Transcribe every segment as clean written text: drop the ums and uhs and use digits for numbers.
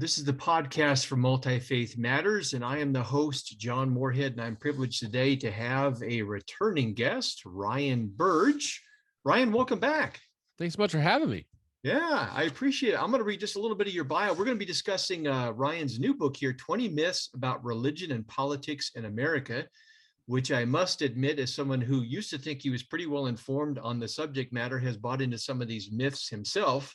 This is the podcast for Multi-Faith Matters, and I am the host, John Moorhead, and I'm privileged today to have a returning guest, Ryan Burge. Ryan, welcome back. Thanks so much for having me. Yeah, I appreciate it. I'm going to read just a little bit of your bio. We're going to be discussing Ryan's new book here, 20 Myths About Religion and Politics in America, which I must admit, as someone who used to think he was pretty well informed on the subject matter, has bought into some of these myths himself.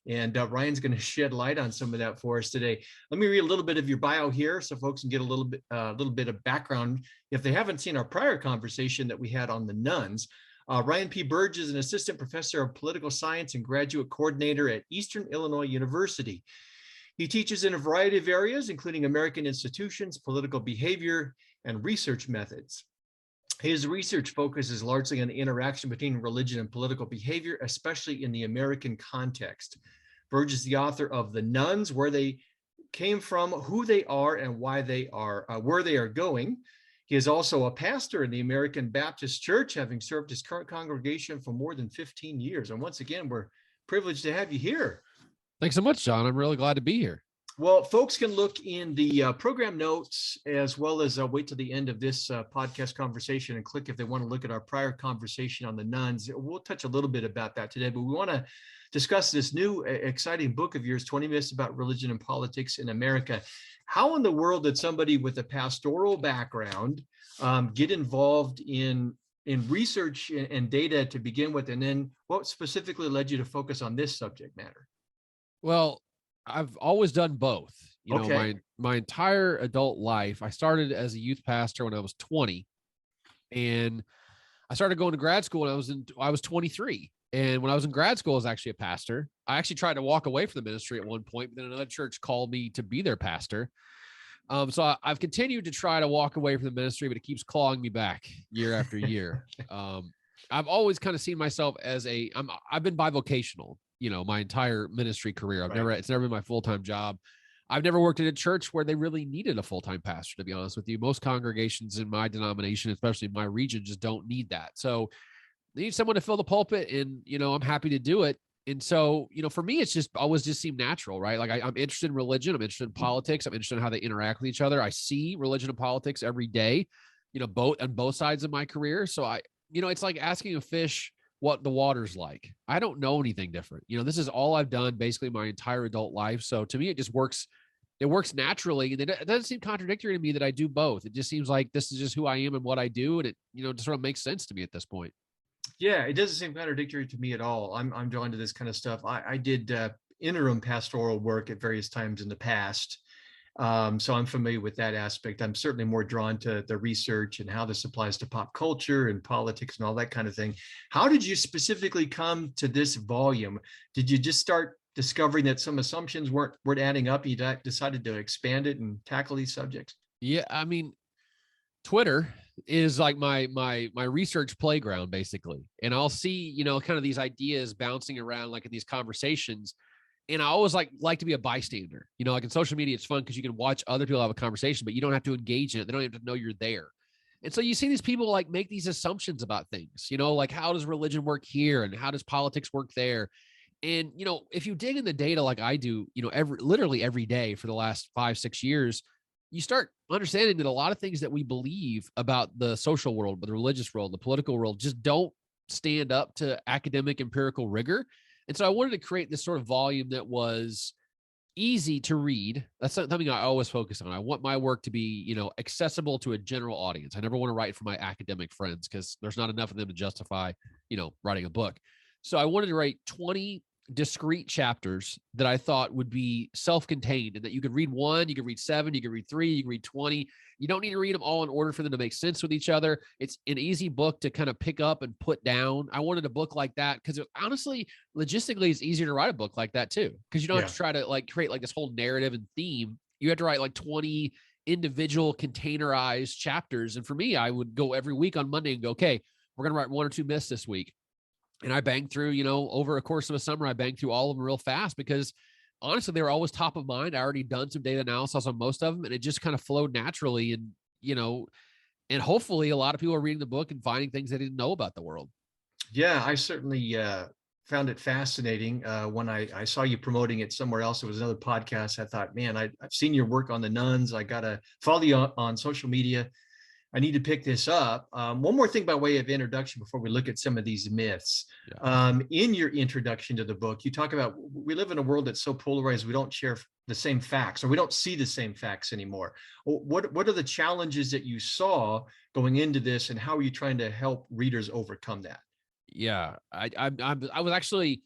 And Ryan's going to shed light on some of that for us today. Let me read a little bit of your bio here so folks can get a little bit of background if they haven't seen our prior conversation that we had on the nuns. Ryan P. Burge is an assistant professor of political science and graduate coordinator at Eastern Illinois University. He teaches in a variety of areas, including American institutions, political behavior, and research methods. His research focuses largely on the interaction between religion and political behavior, especially in the American context. Burge is the author of The Nuns, Where They Came From, Who They Are, and Why They Are, Where They Are Going. He is also a pastor in the American Baptist Church, having served his current congregation for more than 15 years. And once again, we're privileged to have you here. Thanks so much, John. I'm really glad to be here. Well, folks can look in the program notes as well as wait till the end of this podcast conversation and click if they want to look at our prior conversation on the nuns. We'll touch a little bit about that today, but we want to discuss this new exciting book of yours, 20 Myths About Religion and Politics in America. How in the world did somebody with a pastoral background get involved in research and data to begin with? And then what specifically led you to focus on this subject matter? Well, I've always done both. You know, my entire adult life. I started as a youth pastor when I was 20, and I started going to grad school when I was 23. And when I was in grad school, I was actually a pastor. I actually tried to walk away from the ministry at one point, but then another church called me to be their pastor. So I've continued to try to walk away from the ministry, but it keeps clawing me back year after year. I've always kind of seen myself as I've been bivocational, you know, my entire ministry career. It's never been my full-time job. I've never worked at a church where they really needed a full-time pastor, to be honest with you. Most congregations in my denomination, especially in my region, just don't need that. So they need someone to fill the pulpit, and, you know, I'm happy to do it. And so, you know, for me, it's just always just seemed natural, right? Like I'm interested in religion. I'm interested in politics. I'm interested in how they interact with each other. I see religion and politics every day, you know, on both sides of my career. So it's like asking a fish what the water's like. I don't know anything different. You know, this is all I've done basically my entire adult life. So to me, it just works. It works naturally. And it doesn't seem contradictory to me that I do both. It just seems like this is just who I am and what I do. And it, you know, just sort of makes sense to me at this point. Yeah, it doesn't seem contradictory to me at all. I'm drawn to this kind of stuff. I did interim pastoral work at various times in the past. So I'm familiar with that aspect. I'm certainly more drawn to the research and how this applies to pop culture and politics and all that kind of thing. How did you specifically come to this volume? Did you just start discovering that some assumptions weren't adding up? You decided to expand it and tackle these subjects? Yeah, I mean, Twitter is like my research playground, basically. And I'll see, you know, kind of these ideas bouncing around like in these conversations. And I always like to be a bystander. You know, like in social media, it's fun because you can watch other people have a conversation, but you don't have to engage in it. They don't have to know you're there. And so you see these people like make these assumptions about things, you know, like how does religion work here and how does politics work there? And, you know, if you dig in the data like I do, you know, literally every day for the last 5-6 years, you start understanding that a lot of things that we believe about the social world, but the religious world, the political world, just don't stand up to academic empirical rigor. And so I wanted to create this sort of volume that was easy to read. That's something I always focus on. I want my work to be, you know, accessible to a general audience. I never want to write for my academic friends because there's not enough of them to justify, you know, writing a book. So I wanted to write 20 discrete chapters that I thought would be self-contained and that you could read 1, you could read 7, you could read 3, you could read 20. You don't need to read them all in order for them to make sense with each other. It's an easy book to kind of pick up and put down. I wanted a book like that because honestly, logistically, it's easier to write a book like that too. Because you don't have to try to like create like this whole narrative and theme. You have to write like 20 individual containerized chapters. And for me, I would go every week on Monday and go, okay, we're going to write 1 or 2 myths this week. And I banged through, you know, over a course of a summer, I banged through all of them real fast because honestly, they were always top of mind. I already done some data analysis on most of them, and it just kind of flowed naturally. And, you know, and hopefully a lot of people are reading the book and finding things they didn't know about the world. Yeah, I certainly found it fascinating when I saw you promoting it somewhere else. It was another podcast. I thought, man, I've seen your work on the nuns. I got to follow you on social media. I need to pick this up. One more thing by way of introduction before we look at some of these myths. Yeah. In your introduction to the book, you talk about we live in a world that's so polarized, we don't share the same facts, or we don't see the same facts anymore. What are the challenges that you saw going into this, and how are you trying to help readers overcome that? Yeah. I was actually,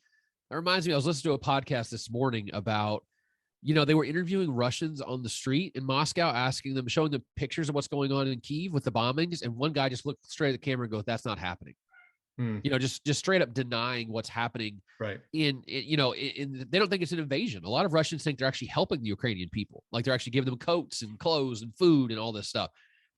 that reminds me, I was listening to a podcast this morning about, they were interviewing Russians on the street in Moscow, asking them, showing them pictures of what's going on in Kyiv with the bombings. And one guy just looked straight at the camera and goes, "That's not happening." Just straight up denying what's happening. Right. They don't think it's an invasion. A lot of Russians think they're actually helping the Ukrainian people. Like they're actually giving them coats and clothes and food and all this stuff.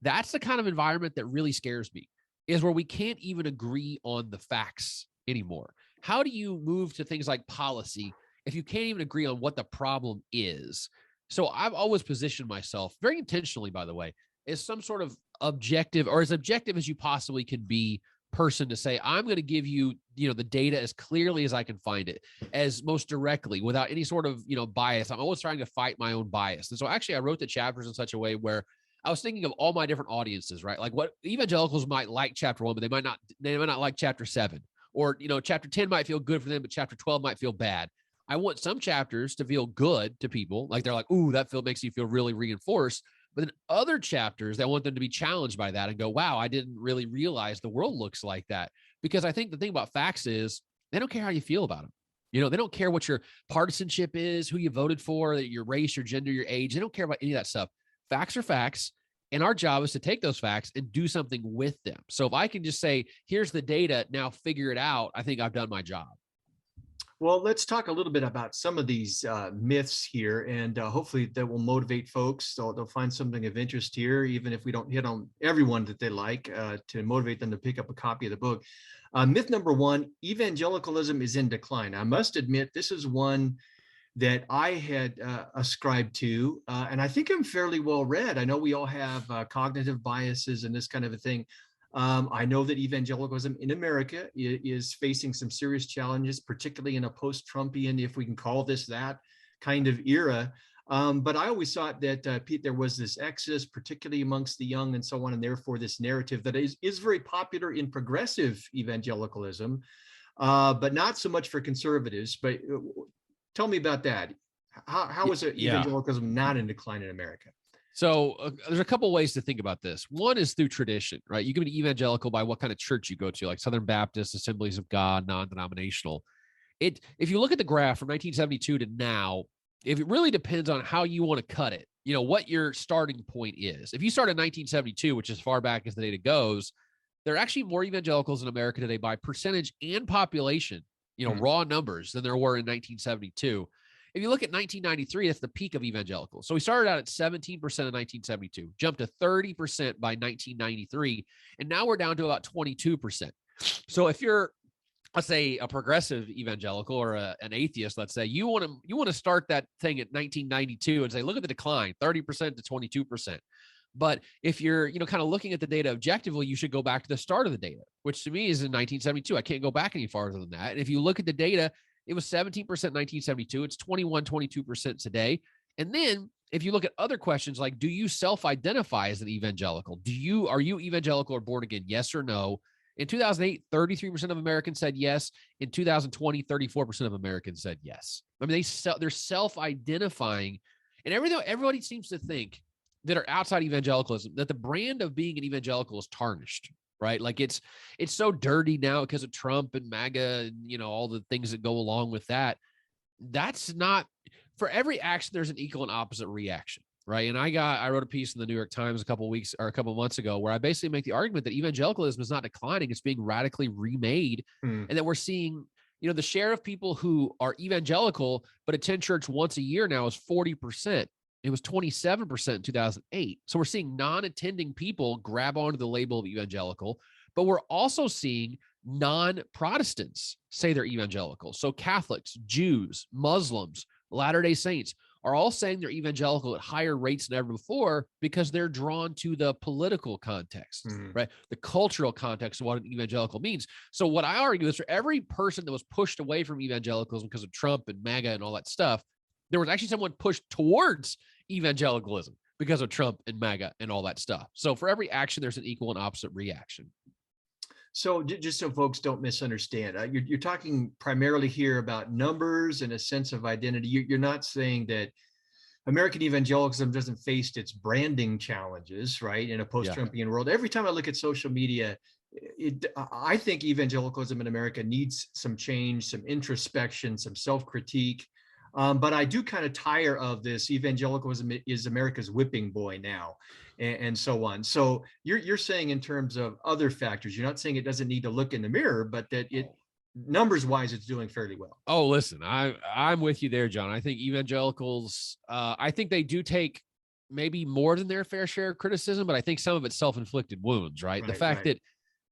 That's the kind of environment that really scares me, is where we can't even agree on the facts anymore. How do you move to things like policy if you can't even agree on what the problem is? So I've always positioned myself very intentionally, by the way, as some sort of objective, or as objective as you possibly can be, person to say, I'm going to give you, the data as clearly as I can find it, as most directly, without any sort of, bias. I'm always trying to fight my own bias. And so actually I wrote the chapters in such a way where I was thinking of all my different audiences, right? Like what evangelicals might like chapter 1, but they might not like chapter 7, or, chapter 10 might feel good for them, but chapter 12 might feel bad. I want some chapters to feel good to people. Like they're like, ooh, that makes you feel really reinforced. But then other chapters, I want them to be challenged by that and go, wow, I didn't really realize the world looks like that. Because I think the thing about facts is they don't care how you feel about them. They don't care what your partisanship is, who you voted for, your race, your gender, your age. They don't care about any of that stuff. Facts are facts. And our job is to take those facts and do something with them. So if I can just say, here's the data, now figure it out, I think I've done my job. Well, let's talk a little bit about some of these myths here, and hopefully that will motivate folks. So they'll find something of interest here, even if we don't hit on everyone that they like, to motivate them to pick up a copy of the book. Myth number 1, evangelicalism is in decline. I must admit, this is one that I had ascribed to, and I think I'm fairly well read. I know we all have cognitive biases and this kind of a thing. I know that evangelicalism in America is facing some serious challenges, particularly in a post-Trumpian, if we can call this that, kind of era. But I always thought that, Pete, there was this exodus, particularly amongst the young and so on, and therefore this narrative that is very popular in progressive evangelicalism, but not so much for conservatives. But tell me about that. How is evangelicalism not in decline in America? So there's a couple ways to think about this. One is through tradition, right? You can be evangelical by what kind of church you go to, like Southern Baptist, Assemblies of God, non-denominational. If you look at the graph from 1972 to now, it really depends on how you want to cut it, what your starting point is. If you start in 1972, which is as far back as the data goes, there are actually more evangelicals in America today by percentage and population, raw numbers, than there were in 1972. If you look at 1993, that's the peak of evangelicals. So we started out at 17% in 1972, jumped to 30% by 1993, and now we're down to about 22%. So if you're, let's say, a progressive evangelical or an atheist, let's say, you want to start that thing at 1992 and say, look at the decline, 30% to 22%. But if you're, kind of looking at the data objectively, you should go back to the start of the data, which to me is in 1972. I can't go back any farther than that. And if you look at the data, it was 17% in 1972. It's 22% today. And then if you look at other questions like, do you self-identify as an evangelical? Are you evangelical or born again? Yes or no? In 2008, 33% of Americans said yes. In 2020, 34% of Americans said yes. I mean, they're self-identifying, and everybody seems to think that are outside evangelicalism that the brand of being an evangelical is tarnished. Right? Like it's so dirty now because of Trump and MAGA and, all the things that go along with that. That's not, for every action, there's an equal and opposite reaction. Right. And I wrote a piece in the New York Times a couple of months ago where I basically make the argument that evangelicalism is not declining. It's being radically remade. And that we're seeing, the share of people who are evangelical, but attend church once a year now is 40%. It was 27% in 2008. So we're seeing non-attending people grab onto the label of evangelical, but we're also seeing non-Protestants say they're evangelical. So Catholics, Jews, Muslims, Latter-day Saints, are all saying they're evangelical at higher rates than ever before because they're drawn to the political context, right? The cultural context of what an evangelical means. So what I argue is for every person that was pushed away from evangelicalism because of Trump and MAGA and all that stuff, there was actually someone pushed towards evangelicalism because of Trump and MAGA and all that stuff. So for every action, there's an equal and opposite reaction. So just so folks don't misunderstand, you're talking primarily here about numbers and a sense of identity. You're not saying that American evangelicalism doesn't face its branding challenges, right? In a post-Trumpian world. Every time I look at social media, I think evangelicalism in America needs some change, some introspection, some self-critique. But I do kind of tire of this evangelicalism is America's whipping boy now, and so on. So you're saying in terms of other factors, you're not saying it doesn't need to look in the mirror, but that it numbers wise, it's doing fairly well. Oh, listen, I'm with you there, John. I think evangelicals, I think they do take maybe more than their fair share of criticism, but I think some of it's self-inflicted wounds, right? The fact that,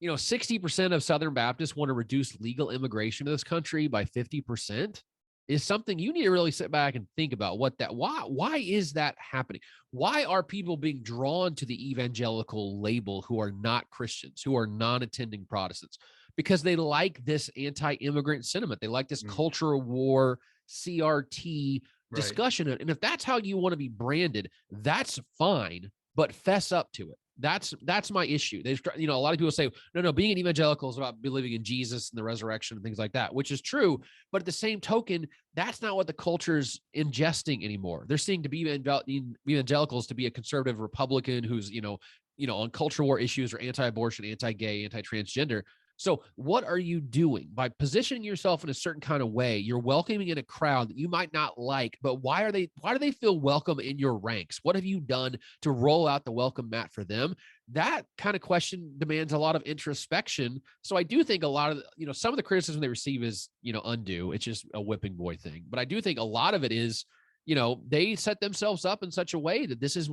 60% of Southern Baptists want to reduce legal immigration to this country by 50%. Is something you need to really sit back and think about why is that happening? Why are people being drawn to the evangelical label who are not Christians, who are non-attending Protestants? Because they like this anti-immigrant sentiment. They like this cultural war, CRT discussion. And if that's how you want to be branded, that's fine, but fess up to it. That's my issue. A lot of people say, no, being an evangelical is about believing in Jesus and the resurrection and things like that, which is true. But at the same token, that's not what the culture's ingesting anymore. They're seeing to be evangelicals to be a conservative Republican who's, on cultural war issues or anti-abortion, anti-gay, anti-transgender. So what are you doing by positioning yourself in a certain kind of way? You're welcoming in a crowd that you might not like, but why do they feel welcome in your ranks? What have you done to roll out the welcome mat for them? That kind of question demands a lot of introspection. So I do think a lot of, some of the criticism they receive is, undue. It's just a whipping boy thing. But I do think a lot of it is, they set themselves up in such a way that this is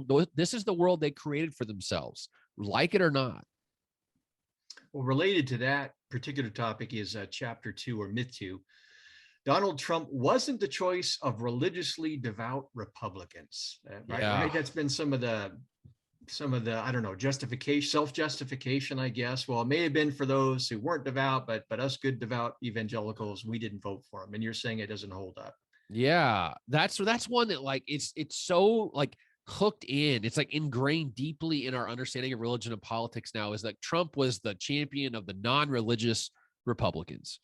the world they created for themselves, like it or not. Well, related to that particular topic is chapter 2 or myth 2. Donald Trump wasn't the choice of religiously devout Republicans, right? That's been some of the I don't know, justification, self-justification, I guess. Well, it may have been for those who weren't devout, but us good devout evangelicals, we didn't vote for him. And you're saying it doesn't hold up. Yeah, that's one that it's so hooked in. It's ingrained deeply in our understanding of religion and politics now is that Trump was the champion of the non-religious Republicans.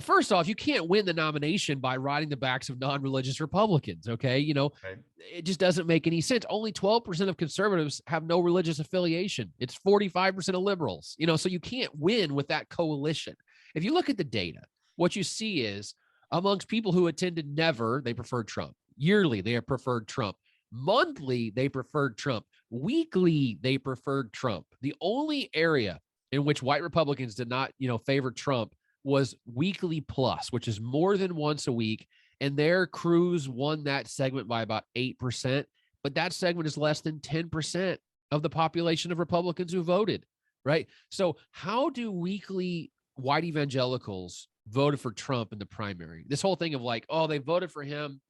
First off, you can't win the nomination by riding the backs of non-religious Republicans. Okay. It just doesn't make any sense. Only 12% of conservatives have no religious affiliation. It's 45% of liberals, so you can't win with that coalition. If you look at the data, what you see is amongst people who attended never, they preferred Trump. Yearly, they have preferred Trump. Monthly, they preferred Trump. Weekly, they preferred Trump. The only area in which white Republicans did not, favor Trump was weekly plus, which is more than once a week. And their Cruz won that segment by about 8%. But that segment is less than 10% of the population of Republicans who voted, right? So how do weekly white evangelicals voted for Trump in the primary? This whole thing of they voted for him.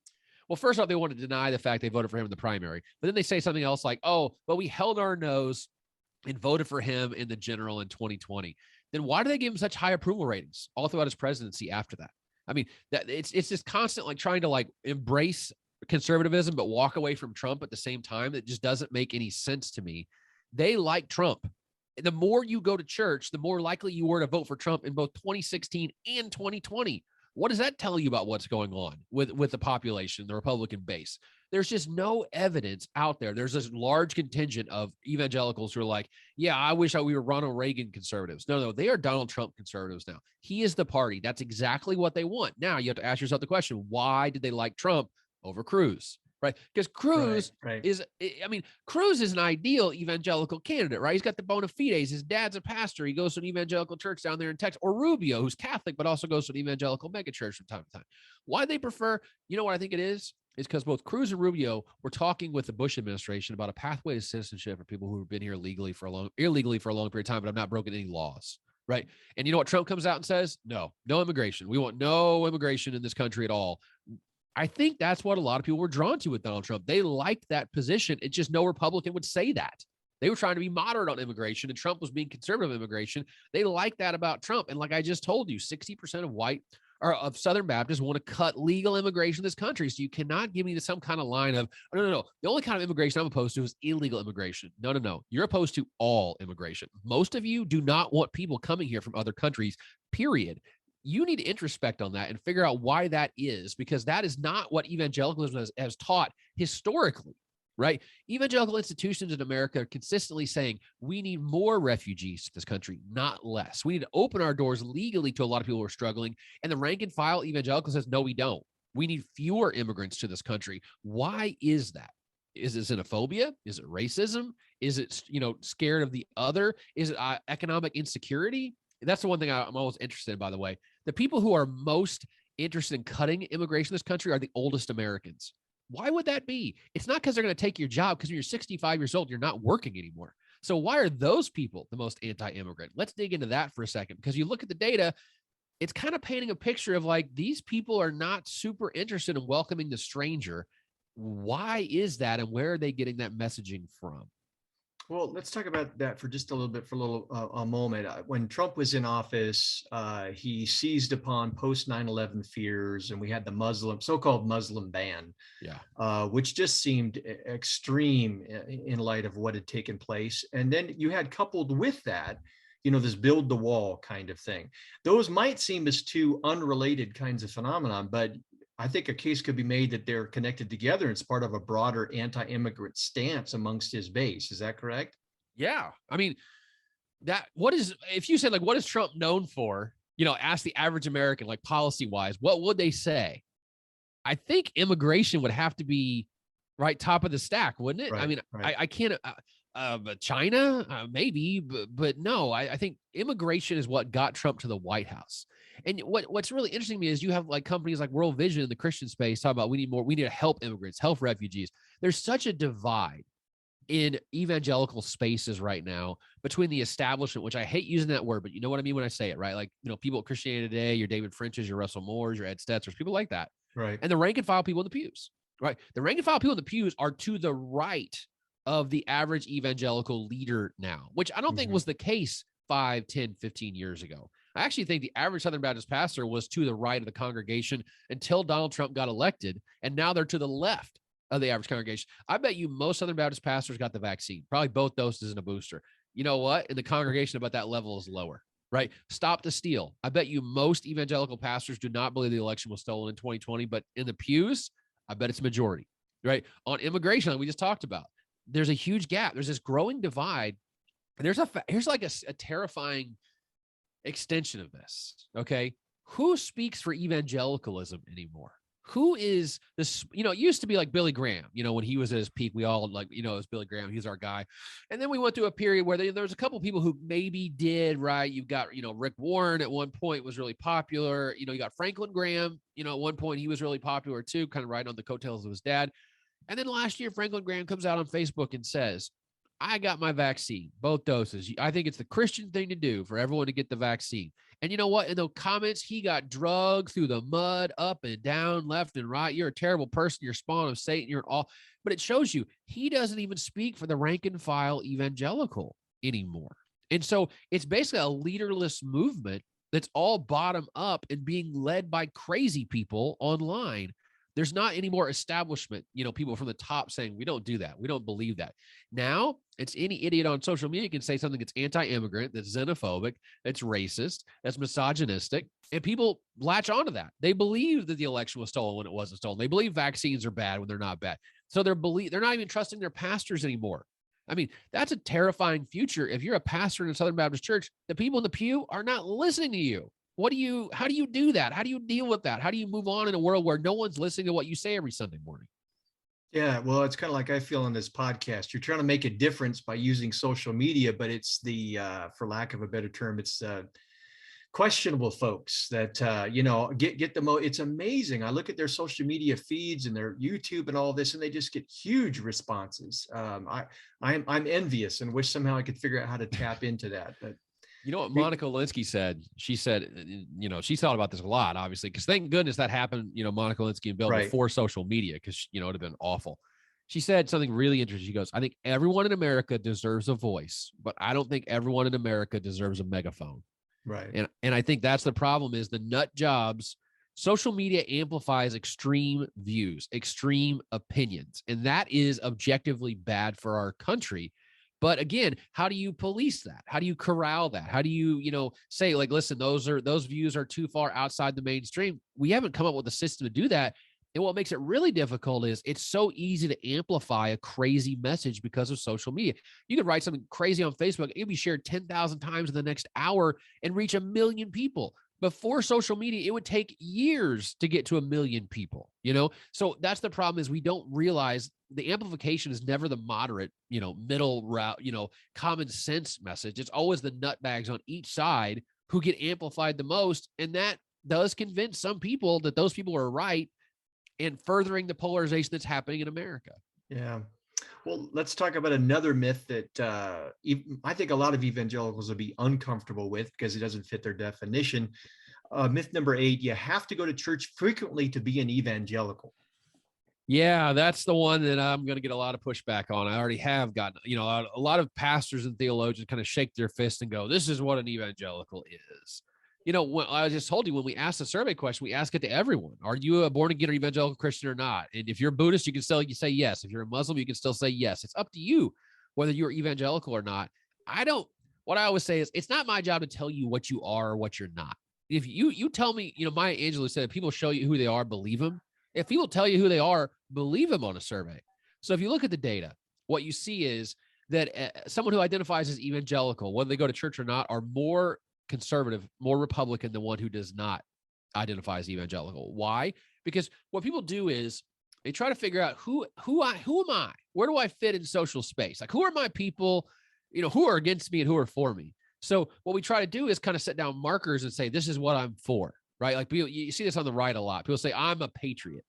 Well, first off, they want to deny the fact they voted for him in the primary, but then they say something else but we held our nose and voted for him in the general in 2020. Then why do they give him such high approval ratings all throughout his presidency after that? I mean, that it's just constant trying to embrace conservatism, but walk away from Trump at the same time. That just doesn't make any sense to me. They like Trump. The more you go to church, the more likely you were to vote for Trump in both 2016 and 2020. What does that tell you about what's going on with the population, the Republican base? There's just no evidence out there. There's this large contingent of evangelicals who are I wish we were Ronald Reagan conservatives. No, they are Donald Trump conservatives now. He is the party. That's exactly what they want. Now you have to ask yourself the question, why did they like Trump over Cruz? Right? Because Cruz Cruz is an ideal evangelical candidate, right? He's got the bona fides. His dad's a pastor. He goes to an evangelical church down there in Texas. Or Rubio, who's Catholic, but also goes to an evangelical megachurch from time to time. Why they prefer, what I think it is because both Cruz and Rubio were talking with the Bush administration about a pathway to citizenship for people who have been here illegally for a long period of time, but have not broken any laws. Right. And you know what Trump comes out and says? No immigration. We want no immigration in this country at all. I think that's what a lot of people were drawn to with Donald Trump. They liked that position. It's just no Republican would say that. They were trying to be moderate on immigration, and Trump was being conservative on immigration. They like that about Trump. And like I just told you, 60% of white or of Southern Baptists want to cut legal immigration in this country. So you cannot give me some kind of line of, oh, no. The only kind of immigration I'm opposed to is illegal immigration. No. You're opposed to all immigration. Most of you do not want people coming here from other countries, period. You need to introspect on that and figure out why that is, because that is not what evangelicalism has taught historically. Right? Evangelical institutions in America are consistently saying we need more refugees to this country, not less. We need to open our doors legally to a lot of people who are struggling. And the rank and file evangelical says, no, we don't. We need fewer immigrants to this country. Why is that? Is it xenophobia? Is it racism? Is it, scared of the other? Is it economic insecurity? That's the one thing I'm always interested in, by the way. The people who are most interested in cutting immigration in this country are the oldest Americans. Why would that be? It's not because they're going to take your job, because when you're 65 years old, you're not working anymore. So why are those people the most anti-immigrant? Let's dig into that for a second, because you look at the data, it's kind of painting a picture of like these people are not super interested in welcoming the stranger. Why is that? And where are they getting that messaging from? Well, let's talk about that for just a little bit, for a moment. When Trump was in office, he seized upon post 9/11 fears, and we had the so-called Muslim ban, which just seemed extreme in light of what had taken place. And then you had, coupled with that, this build the wall kind of thing. Those might seem as two unrelated kinds of phenomenon, but I think a case could be made that they're connected together. It's part of a broader anti-immigrant stance amongst his base. Is that correct? Yeah. I mean, if you said, like, what is Trump known for? Ask the average American, like policy wise, what would they say? I think immigration would have to be right top of the stack, wouldn't it? Right, I mean, right. I can't, China, maybe, but no, I think immigration is what got Trump to the White House. And what's really interesting to me is you have like companies like World Vision in the Christian space talking about we need to help immigrants, help refugees. There's such a divide in evangelical spaces right now between the establishment, which I hate using that word, but you know what I mean when I say it, right? Like, people at Christianity Today, your David French's, your Russell Moore's, your Ed Stetzer's, people like that. Right. And the rank and file people in the pews, right? The rank and file people in the pews are to the right of the average evangelical leader now, which I don't think was the case 5, 10, 15 years ago. I actually think the average Southern Baptist pastor was to the right of the congregation until Donald Trump got elected, and now they're to the left of the average congregation. I bet you most Southern Baptist pastors got the vaccine, probably both doses and a booster. You know what? In the congregation, about that level is lower, right? Stop the steal. I bet you most evangelical pastors do not believe the election was stolen in 2020, but in the pews, I bet it's majority, right? On immigration, like we just talked about, there's a huge gap. There's this growing divide. And here's like a terrifying extension of this. Okay. Who speaks for evangelicalism anymore? Who is this? It used to be like Billy Graham, when he was at his peak, we all like, it was Billy Graham. He's our guy. And then we went through a period where there was a couple of people who maybe did, right? You've got, Rick Warren at one point was really popular. You got Franklin Graham, at one point he was really popular too, kind of riding on the coattails of his dad. And then last year, Franklin Graham comes out on Facebook and says, I got my vaccine, both doses. I think it's the Christian thing to do for everyone to get the vaccine. And you know what? In the comments, he got drugged through the mud, up and down, left and right. You're a terrible person. You're spawn of Satan. You're all. But it shows you he doesn't even speak for the rank and file evangelical anymore. And so it's basically a leaderless movement that's all bottom up and being led by crazy people online. There's not any more establishment, people from the top saying, we don't do that. We don't believe that. Now it's any idiot on social media can say something that's anti-immigrant, that's xenophobic, that's racist, that's misogynistic. And people latch onto that. They believe that the election was stolen when it wasn't stolen. They believe vaccines are bad when they're not bad. So they're not even trusting their pastors anymore. I mean, that's a terrifying future. If you're a pastor in a Southern Baptist church, the people in the pew are not listening to you. How do you do that? How do you deal with that? How do you move on in a world where no one's listening to what you say every Sunday morning? Yeah, well, it's kind of like I feel on this podcast. You're trying to make a difference by using social media, but it's for lack of a better term, it's questionable folks that get the it's amazing. I look at their social media feeds and their YouTube and all this, and they just get huge responses. I'm envious and wish somehow I could figure out how to tap into that. But You know what Monica Lewinsky said? She said, she thought about this a lot, obviously, because thank goodness that happened, Monica Lewinsky and Bill Right. before social media, because, it'd have been awful. She said something really interesting. She goes, I think everyone in America deserves a voice, but I don't think everyone in America deserves a megaphone. Right. And I think that's the problem is the nut jobs. Social media amplifies extreme views, extreme opinions, and that is objectively bad for our country. But again, how do you police that? How do you corral that? How do you, say like, listen, those views are too far outside the mainstream? We haven't come up with a system to do that. And what makes it really difficult is it's so easy to amplify a crazy message because of social media. You could write something crazy on Facebook, it would be shared 10,000 times in the next hour and reach 1 million people. Before social media, it would take years to get to 1 million people, So that's the problem is we don't realize the amplification is never the moderate, middle route, common sense message. It's always the nutbags on each side who get amplified the most. And that does convince some people that those people are right and furthering the polarization that's happening in America. Yeah. Well, let's talk about another myth that I think a lot of evangelicals will be uncomfortable with because it doesn't fit their definition. Myth number 8, you have to go to church frequently to be an evangelical. Yeah, that's the one that I'm going to get a lot of pushback on. I already have gotten, a lot of pastors and theologians kind of shake their fist and go, this is what an evangelical is. When I just told you, when we ask the survey question, we ask it to everyone. Are you a born again or evangelical Christian or not? And if you're Buddhist, you can still say yes. If you're a Muslim, you can still say yes. It's up to you whether you're evangelical or not. What I always say is it's not my job to tell you what you are or what you're not. If you tell me, Maya Angelou said, if people show you who they are, believe them. If people tell you who they are, believe them on a survey. So if you look at the data, what you see is that someone who identifies as evangelical, whether they go to church or not, are more conservative, more Republican than one who does not identify as evangelical. Why? Because what people do is they try to figure out who am I? Where do I fit in social space? Like, who are my people, who are against me and who are for me? So what we try to do is kind of set down markers and say, this is what I'm for, right? Like you see this on the right a lot. People say, I'm a patriot,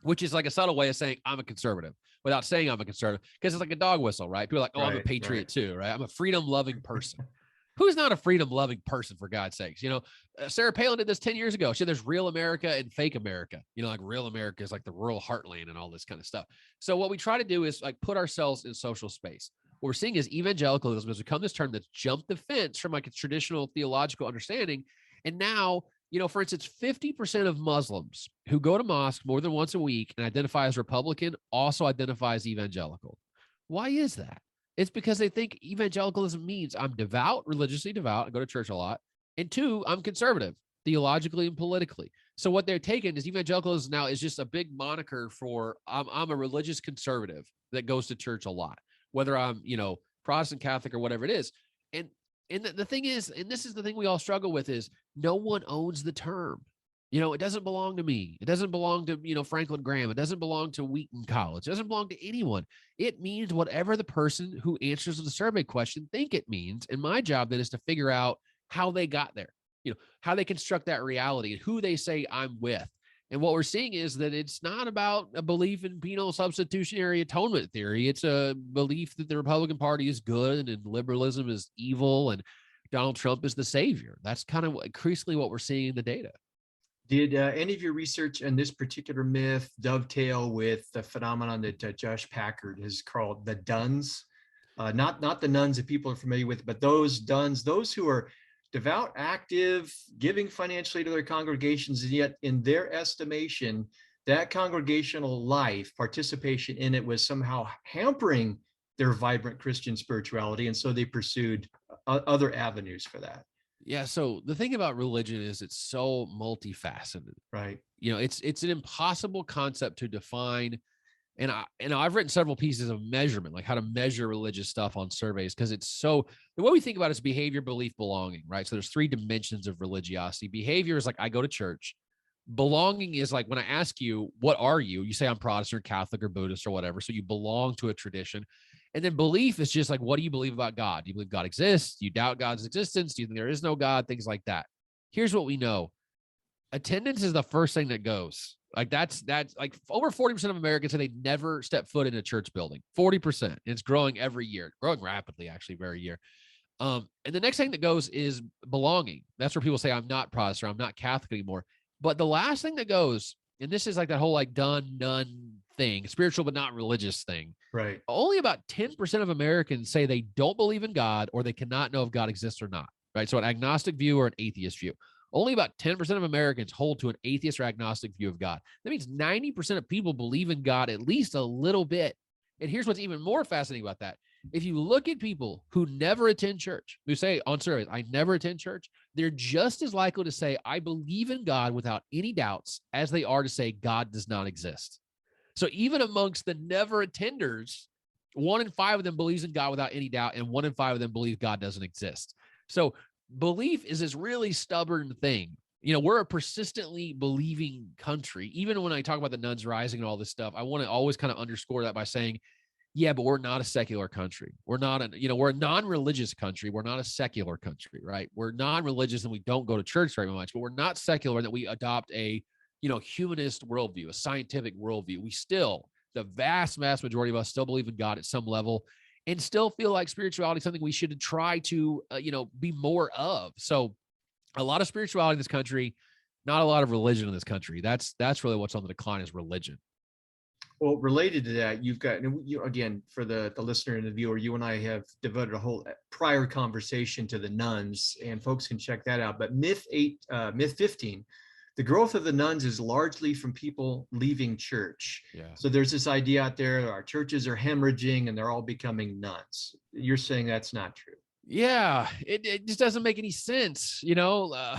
which is like a subtle way of saying I'm a conservative without saying I'm a conservative, because it's like a dog whistle, right? People are like, oh, I'm a patriot too, right? I'm a freedom-loving person. Who's not a freedom-loving person, for God's sakes? Sarah Palin did this 10 years ago. She said there's real America and fake America. Like real America is like the rural heartland and all this kind of stuff. So what we try to do is like put ourselves in social space. What we're seeing is evangelicalism has become this term that's jumped the fence from like a traditional theological understanding. And now, for instance, 50% of Muslims who go to mosque more than once a week and identify as Republican also identify as evangelical. Why is that? It's because they think evangelicalism means I'm devout, religiously devout, I go to church a lot, and 2, I'm conservative, theologically and politically. So what they're taking is evangelicalism now is just a big moniker for I'm a religious conservative that goes to church a lot, whether I'm, Protestant, Catholic, or whatever it is. And the thing is, and this is the thing we all struggle with, is no one owns the term. It doesn't belong to me. It doesn't belong to, Franklin Graham. It doesn't belong to Wheaton College. It doesn't belong to anyone. It means whatever the person who answers the survey question think it means. And my job then is to figure out how they got there, how they construct that reality and who they say I'm with. And what we're seeing is that it's not about a belief in penal substitutionary atonement theory. It's a belief that the Republican Party is good and liberalism is evil and Donald Trump is the savior. That's kind of increasingly what we're seeing in the data. Did any of your research on this particular myth dovetail with the phenomenon that Josh Packard has called the duns? Not the nuns that people are familiar with, but those duns, those who are devout, active, giving financially to their congregations, and yet in their estimation, that congregational life, participation in it, was somehow hampering their vibrant Christian spirituality, and so they pursued other avenues for that. Yeah. So the thing about religion is it's so multifaceted, right? It's an impossible concept to define. And I've written several pieces of measurement, like how to measure religious stuff on surveys, because it's so, the way we think about it is behavior, belief, belonging, right? So there's 3 dimensions of religiosity. Behavior is like, I go to church. Belonging is like, when I ask you, what are you? You say I'm Protestant, Catholic, or Buddhist, or whatever. So you belong to a tradition. And then belief is just like, what do you believe about God? Do you believe God exists? Do you doubt God's existence? Do you think there is no God? Things like that. Here's what we know. Attendance is the first thing that goes. Like that's like over 40% of Americans say they never step foot in a church building. 40%. It's growing every year, growing rapidly, actually, every year. And the next thing that goes is belonging. That's where people say, I'm not Protestant, I'm not Catholic anymore. But the last thing that goes, and this is like that whole like done, none thing, spiritual but not religious thing. Right. Only about 10% of Americans say they don't believe in God or they cannot know if God exists or not, right? So an agnostic view or an atheist view. Only about 10% of Americans hold to an atheist or agnostic view of God. That means 90% of people believe in God at least a little bit. And here's what's even more fascinating about that. If you look at people who never attend church, who say on service, I never attend church, they're just as likely to say, I believe in God without any doubts as they are to say God does not exist. So even amongst the never attenders, 1 in 5 of them believes in God without any doubt, and 1 in 5 of them believe God doesn't exist. So belief is this really stubborn thing. You know, we're a persistently believing country. Even when I talk about the nuns rising and all this stuff, I want to always kind of underscore that by saying, yeah, but we're not a secular country. We're not we're a non-religious country. We're not a secular country, right? We're non-religious and we don't go to church very much, but we're not secular in that we adopt a, humanist worldview, a scientific worldview. We still, the vast majority of us still believe in God at some level and still feel like spirituality is something we should try to, be more of. So a lot of spirituality in this country, not a lot of religion in this country. That's really what's on the decline is religion. Well, related to that, you've got, again, for the listener and the viewer, you and I have devoted a whole prior conversation to the nuns, and folks can check that out. But myth 15, the growth of the nuns is largely from people leaving church. Yeah. So there's this idea out there, our churches are hemorrhaging and they're all becoming nuns. You're saying that's not true. Yeah, it just doesn't make any sense. Every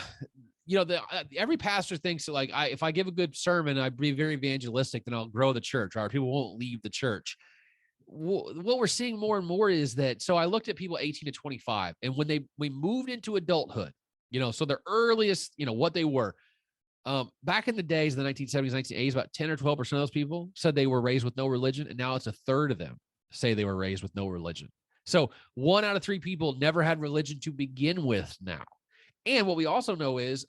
pastor thinks that like if I give a good sermon, I be very evangelistic, then I'll grow the church, or people won't leave the church. What we're seeing more and more is that. So I looked at people 18 to 25, and when we moved into adulthood, so their earliest, what they were. Back in the days, the 1970s, 1980s, about 10 or 12% of those people said they were raised with no religion, and now it's a third of them say they were raised with no religion. So 1 out of 3 people never had religion to begin with now. And what we also know is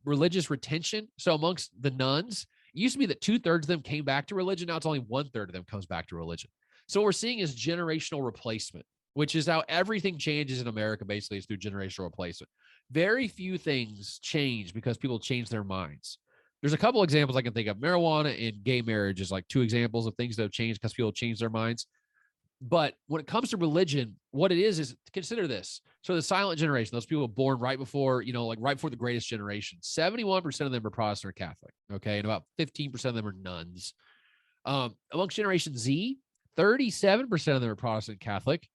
religious retention. So amongst the nuns, it used to be that 2/3 of them came back to religion. Now it's only 1/3 of them comes back to religion. So what we're seeing is generational replacement, which is how everything changes in America, basically, is through generational replacement. Very few things change because people change their minds. There's a couple examples I can think of. Marijuana and gay marriage is like 2 examples of things that have changed because people change their minds. But when it comes to religion, what it is consider this. So the silent generation, those people born right before, right before the greatest generation, 71% of them are Protestant or Catholic. Okay. And about 15% of them are nuns. Amongst Generation Z, 37% of them are Protestant Catholic.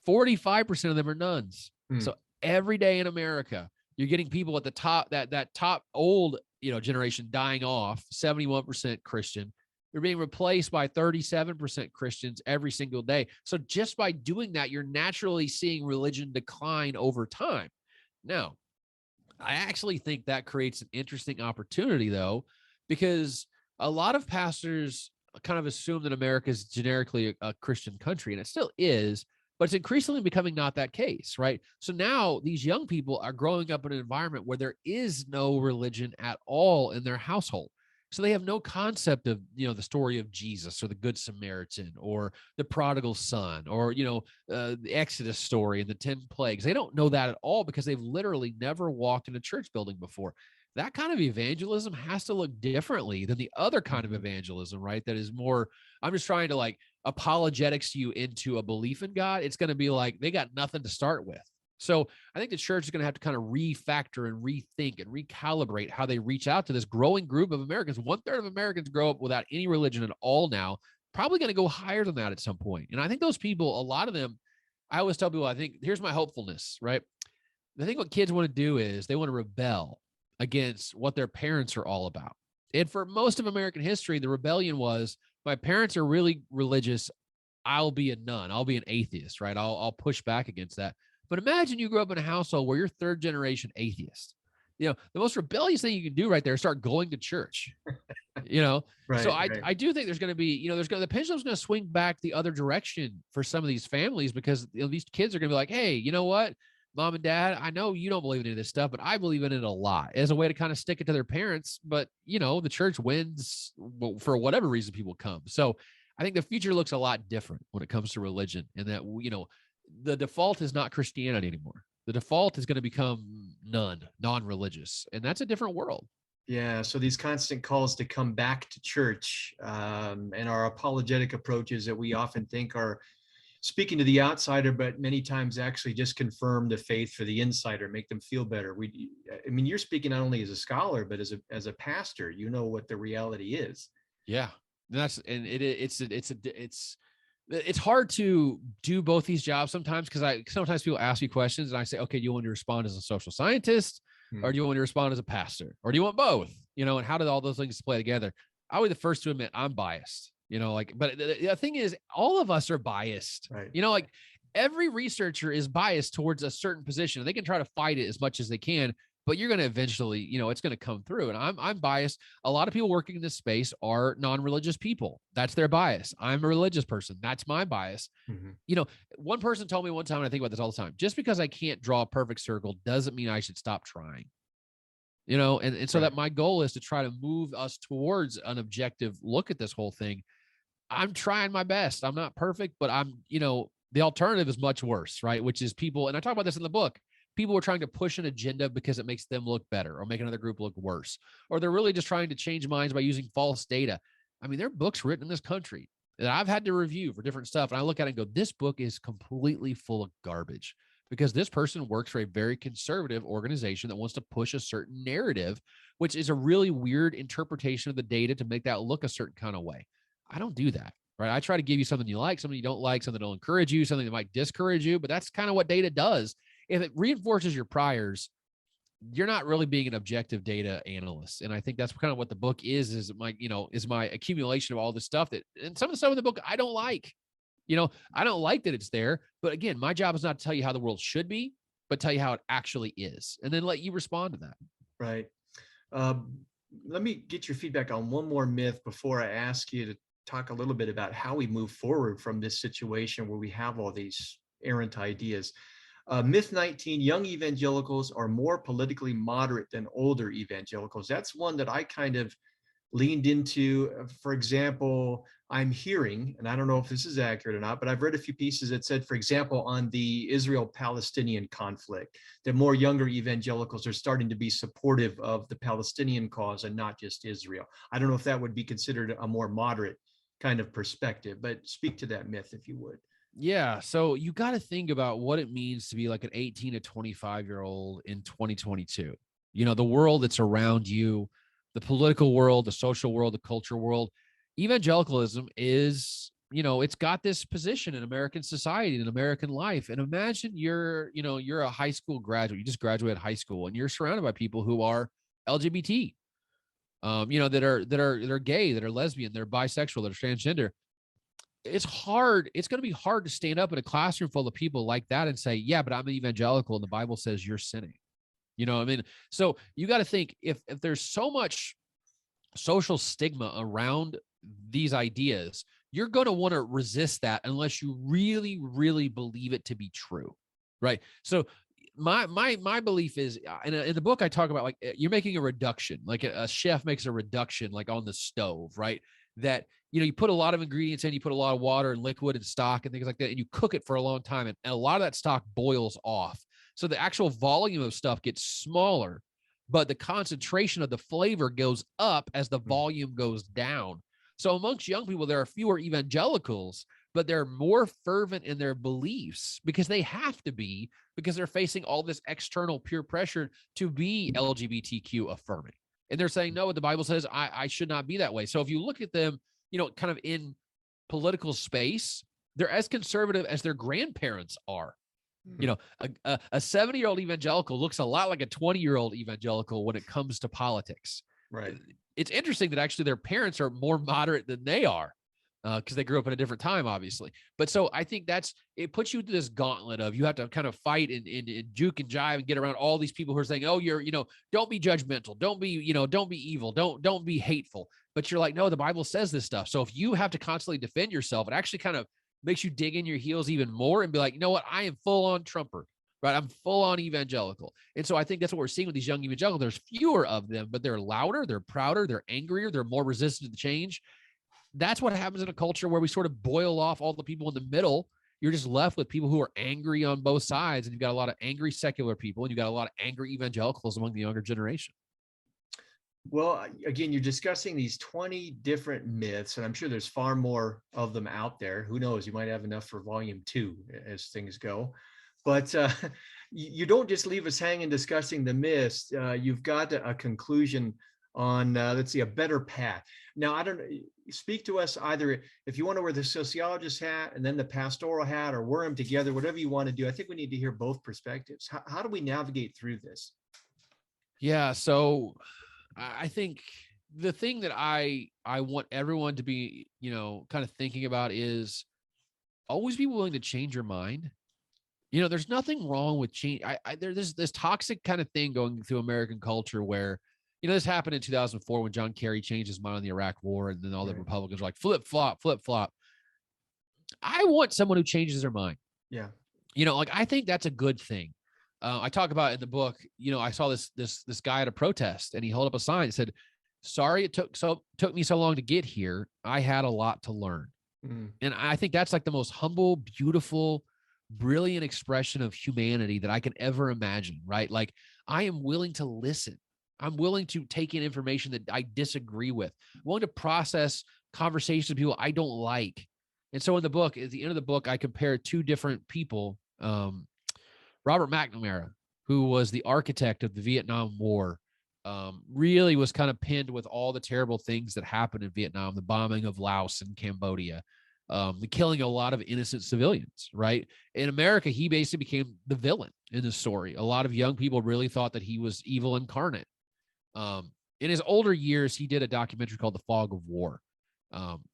45% of them are nuns. So every day in America, you're getting people at the top, that top old, generation dying off, 71% Christian. They're being replaced by 37% Christians every single day. So just by doing that, you're naturally seeing religion decline over time. Now, I actually think that creates an interesting opportunity, though, because a lot of pastors kind of assume that America is generically a Christian country, and it still is, but it's increasingly becoming not that case, right? So now these young people are growing up in an environment where there is no religion at all in their household. So they have no concept of, the story of Jesus or the Good Samaritan or the prodigal son or, the Exodus story and the 10 plagues. They don't know that at all because they've literally never walked in a church building before. That kind of evangelism has to look differently than the other kind of evangelism, right? That is more, I'm just trying to like apologetics you into a belief in God. It's going to be like, they got nothing to start with. So I think the church is going to have to kind of refactor and rethink and recalibrate how they reach out to this growing group of Americans. 1/3 of Americans grow up without any religion at all now, probably going to go higher than that at some point. And I think those people, a lot of them, I always tell people, I think here's my hopefulness, right? I think what kids want to do is they want to rebel against what their parents are all about. And for most of American history, the rebellion was, my parents are really religious. I'll be a nun. I'll be an atheist, right? I'll push back against that. But imagine you grew up in a household where you're 3rd generation atheist. The most rebellious thing you can do right there is start going to church. Right, So right. I do think there's going to be, the pendulum's going to swing back the other direction for some of these families because these kids are going to be like, hey, you know what, Mom and Dad, I know you don't believe in any of this stuff, but I believe in it a lot, as a way to kind of stick it to their parents. But the church wins for whatever reason people come. So I think the future looks a lot different when it comes to religion, and that the default is not Christianity anymore. The default is going to become non-religious, and that's a different world. Yeah, so these constant calls to come back to church, and our apologetic approaches that we often think are speaking to the outsider, but many times actually just confirm the faith for the insider, make them feel better. I mean, you're speaking not only as a scholar, but as a pastor. You know what the reality is. Yeah, it's hard to do both these jobs sometimes, because sometimes people ask me questions and I say, okay, do you want to respond as a social scientist, or do you want to respond as a pastor, or do you want both? And how do all those things play together? I'll be the first to admit I'm biased, but the thing is, all of us are biased, right? Like every researcher is biased towards a certain position. They can try to fight it as much as they can, but you're going to eventually, it's going to come through. And I'm biased. A lot of people working in this space are non-religious people. That's their bias. I'm a religious person. That's my bias. Mm-hmm. One person told me one time, and I think about this all the time, just because I can't draw a perfect circle doesn't mean I should stop trying. And so that my goal is to try to move us towards an objective look at this whole thing. I'm trying my best. I'm not perfect, but the alternative is much worse, right? Which is people, and I talk about this in the book, people are trying to push an agenda because it makes them look better or make another group look worse. Or they're really just trying to change minds by using false data. I mean, there are books written in this country that I've had to review for different stuff. And I look at it and go, this book is completely full of garbage, because this person works for a very conservative organization that wants to push a certain narrative, which is a really weird interpretation of the data to make that look a certain kind of way. I don't do that, right? I try to give you something you like, something you don't like, something that'll encourage you, something that might discourage you, but that's kind of what data does. If it reinforces your priors, you're not really being an objective data analyst. And I think that's kind of what the book is my accumulation of all this stuff and some of the stuff in the book I don't like. I don't like that it's there, but again, my job is not to tell you how the world should be, but tell you how it actually is, and then let you respond to that. Right. Let me get your feedback on one more myth before I ask you to talk a little bit about how we move forward from this situation where we have all these errant ideas. Myth 19, young evangelicals are more politically moderate than older evangelicals. That's one that I kind of leaned into. For example, I'm hearing, and I don't know if this is accurate or not, but I've read a few pieces that said, for example, on the Israel-Palestinian conflict, that more younger evangelicals are starting to be supportive of the Palestinian cause and not just Israel. I don't know if that would be considered a more moderate kind of perspective, but speak to that myth if you would. Yeah. So you got to think about what it means to be like an 18 to 25-year-old in 2022. The world that's around you, the political world, the social world, the culture world. Evangelicalism is, it's got this position in American society, in American life. And imagine you're a high school graduate. You just graduated high school and you're surrounded by people who are LGBT, that are gay, that are lesbian, that are bisexual, that are transgender. It's hard. It's going to be hard to stand up in a classroom full of people like that and say, yeah, but I'm an evangelical and the Bible says you're sinning. So you got to think, if there's so much social stigma around these ideas, you're going to want to resist that unless you really, really believe it to be true. Right. So my belief is, in the book, I talk about, like, you're making a reduction, like a chef makes a reduction, like on the stove, right? That, you put a lot of ingredients in, you put a lot of water and liquid and stock and things like that, and you cook it for a long time. And a lot of that stock boils off. So the actual volume of stuff gets smaller, but the concentration of the flavor goes up as the volume goes down. So amongst young people, there are fewer evangelicals, but they're more fervent in their beliefs because they have to be, because they're facing all this external peer pressure to be LGBTQ affirming. And they're saying, no, the Bible says I should not be that way. So if you look at them, kind of in political space, they're as conservative as their grandparents are. A 70-year-old evangelical looks a lot like a 20-year-old evangelical when it comes to politics. Right. It's interesting that actually their parents are more moderate than they are, because they grew up in a different time, obviously. But so I think it puts you to this gauntlet of, you have to kind of fight and juke and jive and get around all these people who are saying, oh, you're, don't be judgmental. Don't be, don't be evil. Don't be hateful. But you're like, no, the Bible says this stuff. So if you have to constantly defend yourself, it actually kind of makes you dig in your heels even more and be like, you know what? I am full on Trumper, right? I'm full on evangelical. And so I think that's what we're seeing with these young evangelicals. There's fewer of them, but they're louder, they're prouder, they're angrier, they're more resistant to change. That's what happens in a culture where we sort of boil off all the people in the middle, you're just left with people who are angry on both sides. And you've got a lot of angry secular people, and you've got a lot of angry evangelicals among the younger generation. Well, again, you're discussing these 20 different myths, and I'm sure there's far more of them out there. Who knows? You might have enough for volume 2 as things go. But you don't just leave us hanging discussing the myths. You've got a conclusion on, let's see, a better path. Now, I don't speak to us either if you want to wear the sociologist hat and then the pastoral hat, or wear them together, whatever you want to do. I think we need to hear both perspectives. How do we navigate through this? Yeah. So I think the thing that I want everyone to be, kind of thinking about is always be willing to change your mind. There's nothing wrong with change. There's this toxic kind of thing going through American culture where, this happened in 2004 when John Kerry changed his mind on the Iraq war, and then all the Republicans were like, flip flop, flip flop. I want someone who changes their mind. Yeah. I think that's a good thing. I talk about in the book, I saw this guy at a protest, and he held up a sign that said, "Sorry it took me so long to get here. I had a lot to learn." And I think that's like the most humble, beautiful, brilliant expression of humanity that I can ever imagine, right? Like, I am willing to listen. I'm willing to take in information that I disagree with. I'm willing to process conversations with people I don't like. And so in the book, at the end of the book, I compare two different people. Robert McNamara, who was the architect of the Vietnam War, really was kind of pinned with all the terrible things that happened in Vietnam, the bombing of Laos and Cambodia, the killing of a lot of innocent civilians, right? In America, he basically became the villain in the story. A lot of young people really thought that he was evil incarnate. In his older years, he did a documentary called The Fog of War,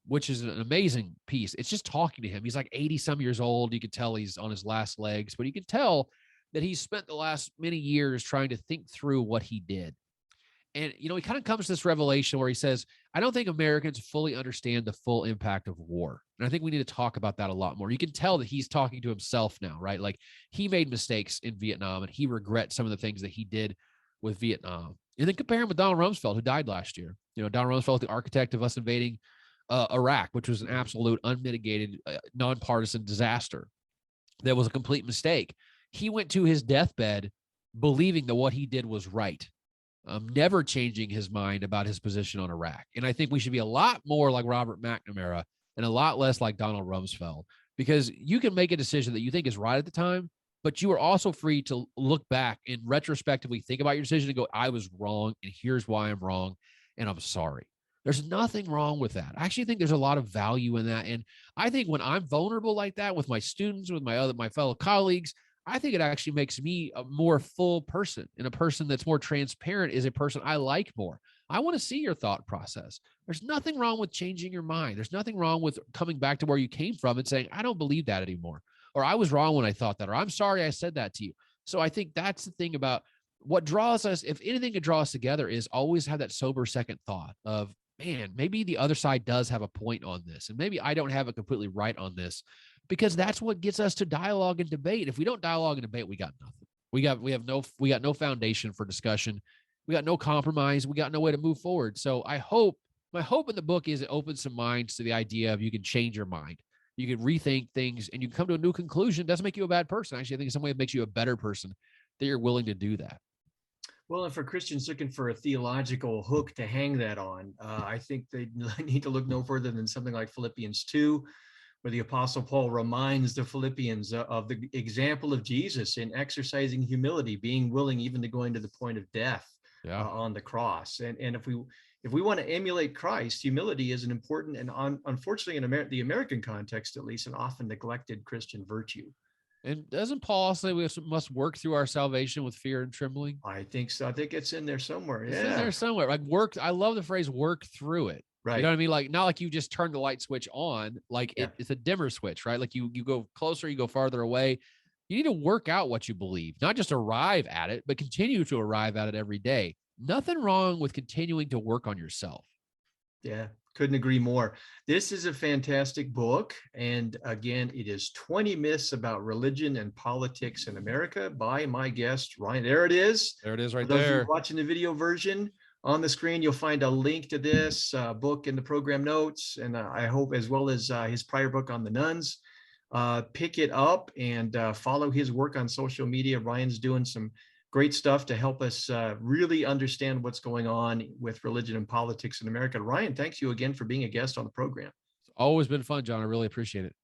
which is an amazing piece. It's just talking to him. He's like 80 some years old. You could tell he's on his last legs, but you can tell that he's spent the last many years trying to think through what he did. And, he kind of comes to this revelation where he says, I don't think Americans fully understand the full impact of war. And I think we need to talk about that a lot more. You can tell that he's talking to himself now, right? Like, he made mistakes in Vietnam, and he regrets some of the things that he did with Vietnam. And then compare him with Donald Rumsfeld, who died last year. Donald Rumsfeld, the architect of us invading Iraq, which was an absolute unmitigated, nonpartisan disaster. That was a complete mistake. He went to his deathbed believing that what he did was right, never changing his mind about his position on Iraq. And I think we should be a lot more like Robert McNamara and a lot less like Donald Rumsfeld, because you can make a decision that you think is right at the time, but you are also free to look back and retrospectively think about your decision and go, I was wrong, and here's why I'm wrong, and I'm sorry. There's nothing wrong with that. I actually think there's a lot of value in that. And I think when I'm vulnerable like that with my students, with my fellow colleagues, I think it actually makes me a more full person, and a person that's more transparent is a person I like more. I want to see your thought process. There's nothing wrong with changing your mind. There's nothing wrong with coming back to where you came from and saying, I don't believe that anymore, or I was wrong when I thought that, or I'm sorry I said that to you. So I think that's the thing about what draws us. If anything could draw us together, is always have that sober second thought of, man, maybe the other side does have a point on this, and maybe I don't have it completely right on this, because that's what gets us to dialogue and debate. If we don't dialogue and debate, we got nothing. We got no foundation for discussion. We got no compromise. We got no way to move forward. So my hope in the book is it opens some minds to the idea of you can change your mind. You can rethink things, and you can come to a new conclusion. It doesn't make you a bad person. Actually, I think in some way it makes you a better person that you're willing to do that. Well, and for Christians looking for a theological hook to hang that on, I think they need to look no further than something like Philippians 2, where the Apostle Paul reminds the Philippians of the example of Jesus in exercising humility, being willing even to go into the point of death on the cross. And if we want to emulate Christ, humility is an important and unfortunately in the American context, at least, an often neglected Christian virtue. And doesn't Paul say we must work through our salvation with fear and trembling? I think so. I think it's in there somewhere. It's in there somewhere. Like, work. I love the phrase "work through it." Right. You know what I mean? Like, not like you just turn the light switch on. Like it's a dimmer switch, right? Like you go closer, you go farther away. You need to work out what you believe, not just arrive at it, but continue to arrive at it every day. Nothing wrong with continuing to work on yourself. Yeah. Couldn't agree more. This is a fantastic book. And again, it is 20 Myths About Religion and Politics in America by my guest, Ryan. There it is. There it is right there. For those there. of you watching the video version, on the screen, you'll find a link to this book in the program notes. And I hope, as well as his prior book on the nuns. pick it up and follow his work on social media. Ryan's doing some great stuff to help us really understand what's going on with religion and politics in America. Ryan, thanks you again for being a guest on the program. It's always been fun, John. I really appreciate it.